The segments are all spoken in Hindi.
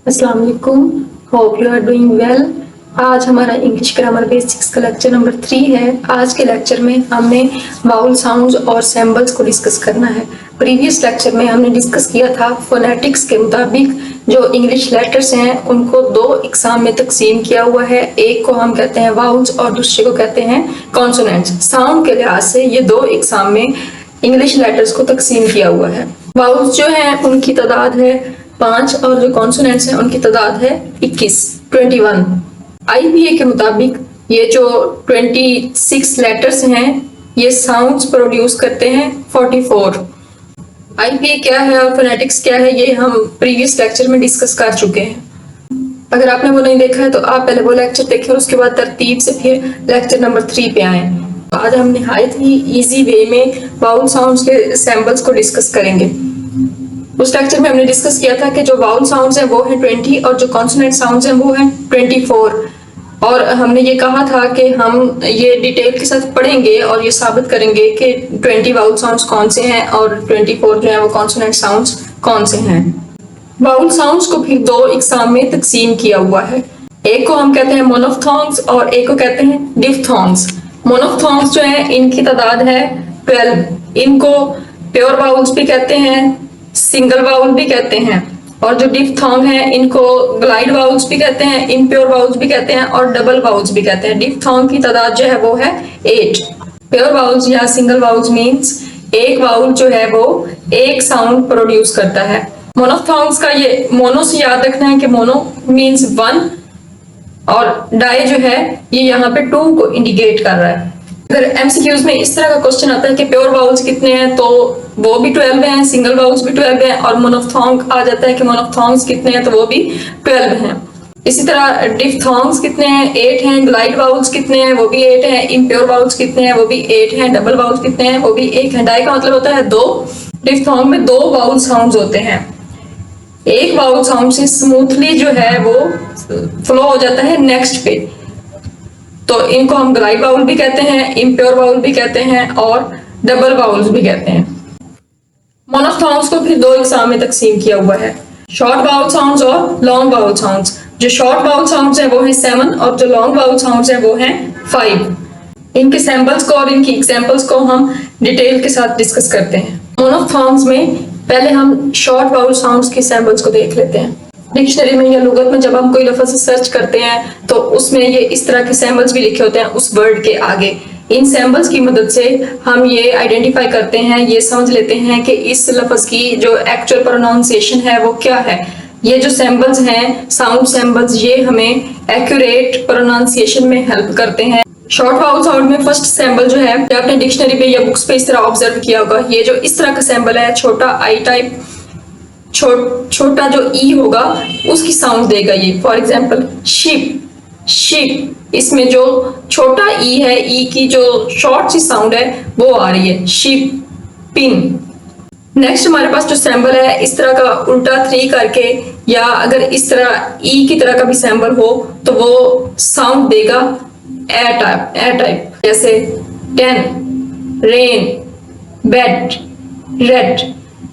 अस्सलाम वालेकुम। Hope you are doing well. आज हमारा इंग्लिश ग्रामर बेसिक्स का लेक्चर नंबर 3 है। आज के लेक्चर में हमने वाउल साउंड्स और सैम्बल्स को डिस्कस करना है। प्रीवियस लेक्चर में हमने डिस्कस किया था फोनेटिक्स के मुताबिक जो इंग्लिश लेटर्स हैं उनको दो इकसाम में तकसीम किया हुआ है। एक को हम कहते हैं वाउल्स और दूसरे को कहते हैं कॉन्सोनेंट्स। साउंड के लिहाज से ये दो इकसाम में इंग्लिश लेटर्स को तकसीम किया हुआ है। वाउल्स जो है उनकी तादाद है 5 और जो कॉन्सोनेंट्स हैं उनकी तादाद है 21। IPA के मुताबिक ये जो 26 लेटर्स हैं ये साउंड्स प्रोड्यूस करते हैं 44। IPA क्या है और फोनेटिक्स क्या है ये हम प्रीवियस लेक्चर में डिस्कस कर चुके हैं। अगर आपने वो नहीं देखा है तो आप पहले वो लेक्चर देखें और उसके बाद तरतीब से फिर लेक्चर नंबर 3 पे आए। आज हम निहायत ही इजी वे में वाउल साउंड्स के सैम्पल्स को डिस्कस करेंगे। उस लेक्चर में हमने डिस्कस किया था कि जो वाउल साउंड्स हैं वो है 20 और जो कॉन्सोनेंट साउंड्स हैं वो है 24। और हमने ये कहा था कि हम ये डिटेल के साथ पढ़ेंगे और ये साबित करेंगे कि 20 वाउल साउंड्स कौन से हैं और 24 जो है वो कॉन्सोनेंट साउंड्स कौन से हैं। वाउल साउंड्स को फिर दो इकसाम में तकसीम किया हुआ है। एक को हम कहते हैं मोनोफ्थोंग्स और एक को कहते हैं डिफ्थोंग्स। मोनोफ्थोंग्स जो है इनकी तादाद है 12। इनको प्योर वाउल्स भी कहते हैं, सिंगल वाउल भी कहते हैं। और जो डिफ्थोंग है इनको ग्लाइड वाउल्स भी कहते हैं, इम्प्योर वाउल्स भी कहते हैं और डबल वाउल्स भी कहते हैं। डिफ्थोंग की तादाद जो है वो है 8। प्योर वाउल्स या सिंगल वाउल्स मीन्स एक वाउल जो है वो एक साउंड प्रोड्यूस करता है। मोनोफ्थोंग्स का ये मोनो से याद रखना है कि मोनो मीन्स 1 और डाई जो है ये यहाँ पे 2 को इंडिकेट कर रहा है। अगर MCQs में इस तरह का क्वेश्चन आता है कि प्योर वाउल्स कितने हैं तो वो भी 12 हैं, सिंगल वाउल्स भी 12 हैं और मोनोफ्थोंग आ जाता है कि मोनोफ्थोंग्स कितने हैं तो वो भी 12 हैं। इसी तरह डिफ्थोंग्स कितने हैं 8 हैं, ग्लाइड वाउल्स कितने हैं वो भी 8 हैं, इम्प्योर वाउल्स कितने हैं वो भी 8 हैं, डबल वाउल्स कितने हैं वो भी 1 है। डाई का मतलब होता है 2। डिफ्थोंग में 2 वाउल साउंड्स होते हैं। एक वाउल साउंड से स्मूथली जो है वो फ्लो हो जाता है नेक्स्ट पे, तो इनको हम ग्लाइड वाउल भी कहते हैं, इम्प्योर वाउल भी कहते हैं और डबल वाउल्स भी कहते हैं। मोनोफ्थोंग्स को फिर दो इकसाम में तकसीम किया हुआ है, शॉर्ट वाउल साउंड्स और लॉन्ग वाउल साउंड्स। जो शॉर्ट वाउल साउंड्स हैं वो हैं 7 और जो लॉन्ग वाउल साउंड्स हैं वो हैं 5। इनके सैंपल्स को और इनकी एग्जांपल्स को हम डिटेल के साथ डिस्कस करते हैं। मोनोफ्थोंग्स में पहले हम शॉर्ट वाउल साउंड्स के सैंपल्स को देख लेते हैं। डिक्शनरी में या लुगत में जब हम कोई लफ्ज सर्च करते हैं तो उसमें ये इस तरह के सैंपल्स भी लिखे होते हैं उस वर्ड के आगे। इन सैंपल्स की मदद से हम ये आइडेंटिफाई करते हैं, ये समझ लेते हैं कि इस लफ्ज की जो एक्चुअल प्रोनाउंसिएशन है वो क्या है। ये जो सैंपल्स हैं साउंड सैंपल्स ये हमें एक्यूरेट प्रोनाउंसिएशन में हेल्प करते हैं। शॉर्ट वाउल साउंड में फर्स्ट सैंपल जो है आपने डिक्शनरी पे या बुक्स पे इस तरह ऑब्जर्व किया होगा, ये जो इस तरह का सैंपल है छोटा आई टाइप, छोटा जो ई होगा उसकी साउंड देगा ये। फॉर एग्जाम्पल शिप, शिप, इसमें जो छोटा ई है ई की जो शॉर्ट सी साउंड है वो आ रही है शिप पिन। नेक्स्ट हमारे पास जो सैंपल है इस तरह का उल्टा 3 करके या अगर इस तरह ई की तरह का भी सैंपल हो तो वो साउंड देगा ए टाइप, जैसे 10, रेन, बेड, रेड।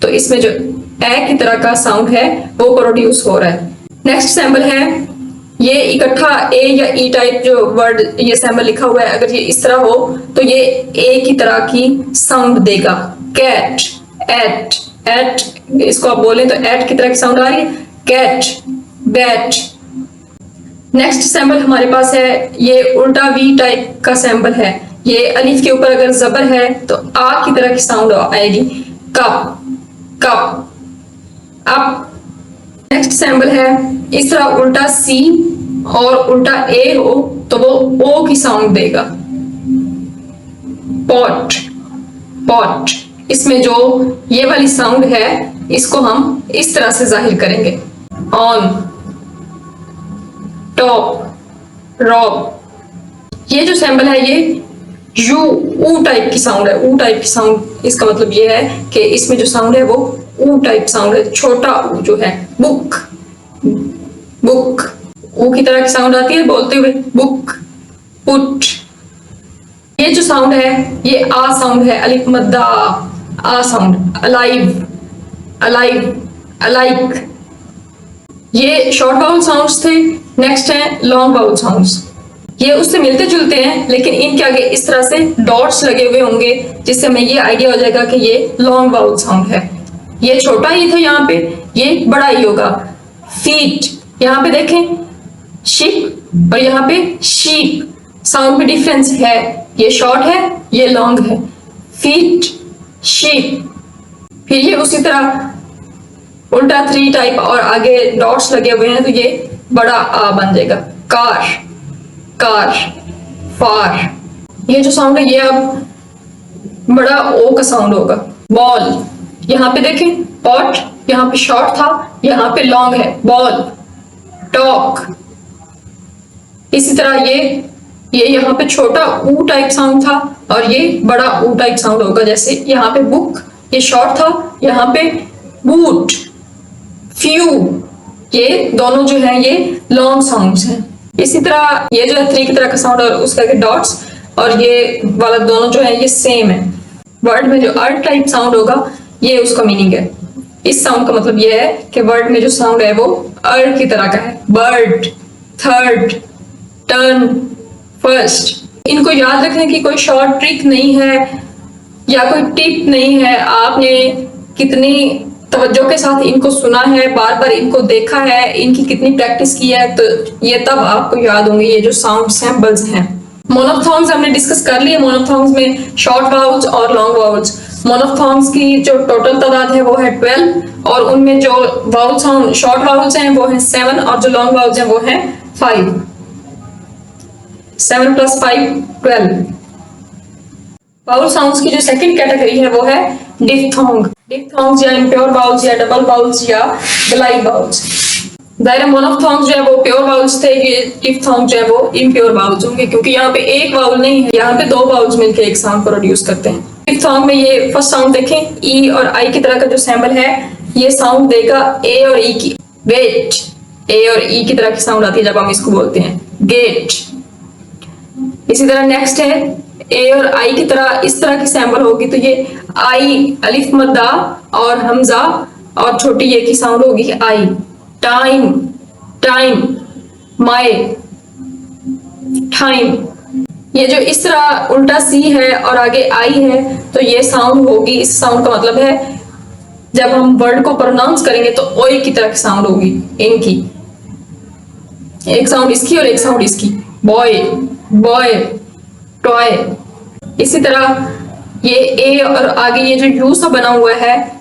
तो इसमें जो ए की तरह का साउंड है वो प्रोड्यूस हो रहा है। नेक्स्ट सैंपल है ये इकट्ठा ए या ई टाइप जो वर्ड ये सैंपल लिखा हुआ है, अगर ये इस तरह हो तो ये ए की तरह की साउंड देगा। कैट, एट, एट इसको आप बोलें तो एट की तरह की साउंड आ रही है, कैट, बैट। नेक्स्ट सैंपल हमारे पास है ये उल्टा वी टाइप का सैंपल है। ये अलिफ के ऊपर अगर जबर है तो आ की तरह की साउंड आएगी, cup, cup, up. Next sample है इस तरह उल्टा सी और उल्टा ए हो तो वो ओ की साउंड देगा, पॉट, पॉट। इसमें जो ये वाली साउंड है इसको हम इस तरह से जाहिर करेंगे, ऑन, टॉप, रॉक। ये जो सैंपल है ये यू ऊ टाइप की साउंड है, ऊ टाइप की साउंड। इसका मतलब ये है कि इसमें जो साउंड है वो ऊ टाइप साउंड है, छोटा ऊ जो है। बुक, बुक, ऊ की तरह की साउंड आती है बोलते हुए, बुक, पुट। ये जो साउंड है ये आ साउंड है, अलिफ मद्दा आ साउंड। Alive, alive, alike. ये शॉर्ट वाउल साउंड्स थे। नेक्स्ट है लॉन्ग वाउल साउंड्स। ये उससे मिलते जुलते हैं, लेकिन इनके आगे इस तरह से डॉट्स लगे हुए होंगे, जिससे हमें ये आइडिया हो जाएगा कि ये लॉन्ग वाउल साउंड है। ये छोटा ही था यहाँ पे, ये बड़ा ही होगा। फीट, यहाँ पे देखें शिप और यहाँ पे शीप, साउंड में डिफरेंस है, ये शॉर्ट है ये लॉन्ग है। Feet, sheep. फिर ये उसी तरह उल्टा 3 टाइप और आगे डॉट्स लगे हुए हैं, तो ये बड़ा आ बन जाएगा। कार, कार, फार। ये जो साउंड है ये अब बड़ा ओ का साउंड होगा। बॉल, यहाँ पे देखें पॉट, यहाँ पे शॉर्ट था यहाँ पे लॉन्ग है। Ball, talk. इसी तरह ये यहाँ पे छोटा ऊ टाइप साउंड था और ये बड़ा ऊ टाइप साउंड होगा। जैसे यहाँ पे बुक, ये शॉर्ट था, यहाँ पे बूट, फ्यू। ये दोनों जो है ये लॉन्ग साउंड्स हैं। इसी तरह ये जो है 3 की तरह का साउंड और उसका के डॉट्स, और ये वाला दोनों जो है ये सेम है। वर्ड में जो अर्थ टाइप साउंड होगा ये उसका मीनिंग है। इस साउंड का मतलब ये है कि वर्ड में जो साउंड है वो अर्थ की तरह का है। Bird, third, turn, first. इनको याद रखने की कोई शॉर्ट ट्रिक नहीं है या कोई टिप नहीं है। आपने कितनी तवज्जो के साथ इनको सुना है, बार बार इनको देखा है, इनकी कितनी प्रैक्टिस की है, तो ये तब आपको याद होंगे ये जो साउंड सैंपल्स हैं। मोनोफ्थॉन्ग्स हमने डिस्कस कर लिए। मोनोफ्थॉन्ग्स में शॉर्ट वाउल्स और लॉन्ग वाउल्स। मोनोफ्थॉन्ग्स की जो टोटल तादाद है वो है 12 और उनमें जो वाउल साउंड शॉर्ट वाउल्स हैं वो हैं 7 और जो लॉन्ग वाउल्स हैं वो हैं 5। 7 + 5 12। वाउल साउंड्स की जो सेकंड कैटेगरी है वो है डिफ्थोंग। डिफ्थोंग्स या इम्प्योर वाउल्स या डबल वाउल्स या ग्लाइड वाउल्स। दायरा मोनोफ्थॉन्ग्स जो है वो प्योर वाउल्स थे, ये डिफ्थोंग जो है वो इम्प्योर वाउल्स होंगे, क्योंकि यहाँ पे एक वाउल नहीं है, यहाँ पे 2 वाउल्स मिलकर एक साउंड प्रोड्यूस करते हैं। डिफ्थोंग में ये फर्स्ट साउंड देखें, ई और आई की तरह का जो सैंबल है ये साउंड देगा ए और ई की। वेट, ए और ई की तरह की साउंड आती है जब हम इसको बोलते हैं गेट। इसी तरह नेक्स्ट है ए और आई की तरह इस तरह की सैंबल होगी, तो ये आई अलिफ मद्दा और हमजा और छोटी ये की साउंड होगी आई। टाइम, टाइम, माई, टाइम। ये जो इस तरह उल्टा सी है और आगे आई है, तो ये साउंड होगी। इस साउंड का मतलब है जब हम वर्ड को प्रोनाउंस करेंगे तो ओई की तरह की साउंड होगी इनकी। एक साउंड इसकी और एक साउंड इसकी। Boy, boy, toy. इसी तरह ये ए और आगे ये जो यू सा बना हुआ है,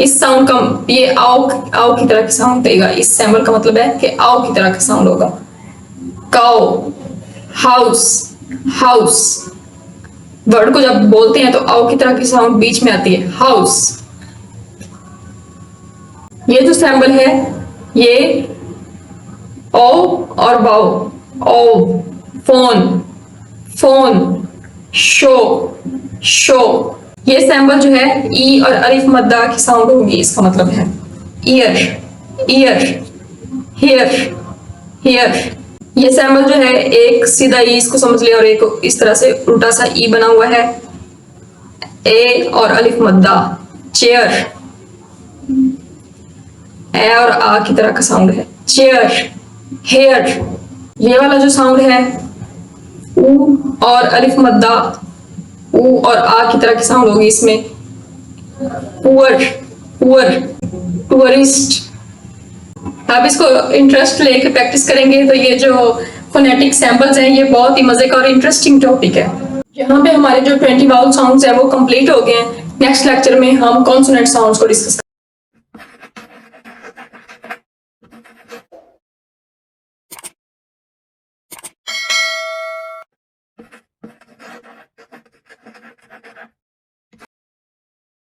इस साउंड का ये आओ की तरह की साउंड देगा। इस सैंबल का मतलब है कि आओ की तरह का साउंड होगा। काओ, हाउस, हाउस। वर्ड को जब बोलते हैं तो आओ की तरह की साउंड बीच में आती है, हाउस। ये जो सैंबल है ये ओ और बाओ। ओ, फोन, फोन, शो, शो। ये सैंबल जो है ई और अलिफ मद्दा की साउंड होगी, इसका मतलब है ईयर, ईयर, हियर, हियर। ये सैंबल जो है एक सीधा ई इसको समझ लिया और एक इस तरह से उल्टा सा ई बना हुआ है। ए और अलिफ मद्दा, चेयर। ए और आ की तरह का साउंड है चेयर। हेयर, ये वाला जो साउंड है ऊ और अलिफ मद्दा, ऊ और आ की तरह की साउंड होगी इसमें। Poor, poor, tourist. आप इसको इंटरेस्ट लेके प्रैक्टिस करेंगे तो ये जो फोनेटिक सैंपल्स हैं ये बहुत ही मजे का और इंटरेस्टिंग टॉपिक है। यहाँ पे हमारे जो 20 वाउल साउंड्स हैं वो कंप्लीट हो गए हैं। नेक्स्ट लेक्चर में हम कॉन्सोनेंट साउंड्स को डिस्कस